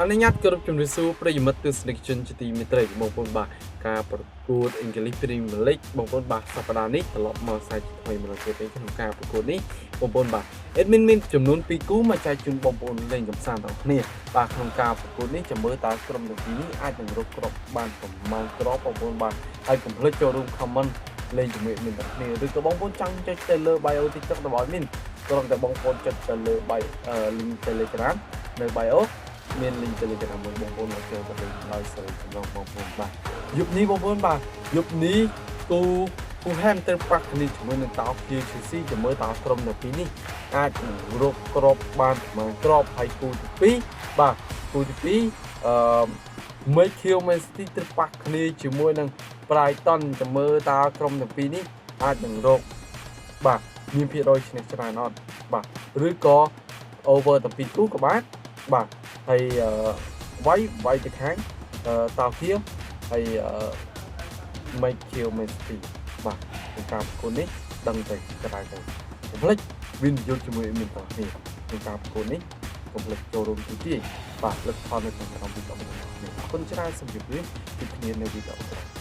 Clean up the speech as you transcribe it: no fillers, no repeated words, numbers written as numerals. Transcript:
អនុញ្ញាតគោរពជំរាបសួរប្រិយមិត្តទស្សនិកជនជាទីមេត្រីបងប្អូនបាទការប្រកួត English Premier League បងប្អូនបាទសប្តាហ៍នេះត្រឡប់មកសាជាថ្មីម្ដងទៀតក្នុងការប្រកួតនេះបងប្អូនបាទ Admin មានចំនួន2គូមកចែកជូនបងប្អូនលេងកម្សាន្តដល់គ្នាបាទក្នុងការប្រកួតនេះចាំមើលតើក្រុមទាំងពីរនេះអាចនឹងរកគ្រាប់បានប្រមាណគ្រាប់បងប្អូនបាទហើយកុំភ្លេចចូលរួម comment លេងជាមួយ Admin ទាំងគ្នាឬក៏បងប្អូនចង់ចុចទៅលើ bio TikTok របស់ Admin គ្រាន់តែបងប្អូនចុចទៅលើ link Telegram នៅ bio មាន link Telegram មួយបងប្អូនមកចូលទៅលេងដោយសេរីចំណងបងប្អូនបាទយប់នេះបងប្អូនបាទយប់នេះគូ Fulham ទៅប៉ះគ្នាជាមួយនឹងតោ Chelsea ចាំមើលតើក្រុមនៅពីនេះអាចនឹងរកគ្រាប់បានប្រមាណគ្រាប់ហើយគូទី2បាទគូទី2Mayfield Man City ទៅប៉ះគ្នាជាមួយនឹង Brighton ចាំមើលតើក្រុមទាំងពីរនេះអាចនឹងរកបាទមានភាគរយឈ្នះច្រើនអត់បាទឬក៏ over ទាំងពីរគូក៏បានបាទហើយវាយទៅខាងតោគៀវហើយMayfield Man City បាទក្នុងការប្រកួតនេះដឹងទៅកន្លែងទៅកុំភ្លេចវិនិយោគជាមួយមានតគ្នាក្នុងការប្រកួតនេះកុំភ្លេចចូលរួមទីទីបាទលទ្ធផលនៅក្នុងវីដេអូនេះអរគុណច្រើនសម្រាប់ជួបគ្នានៅវីដេអូក្រោយ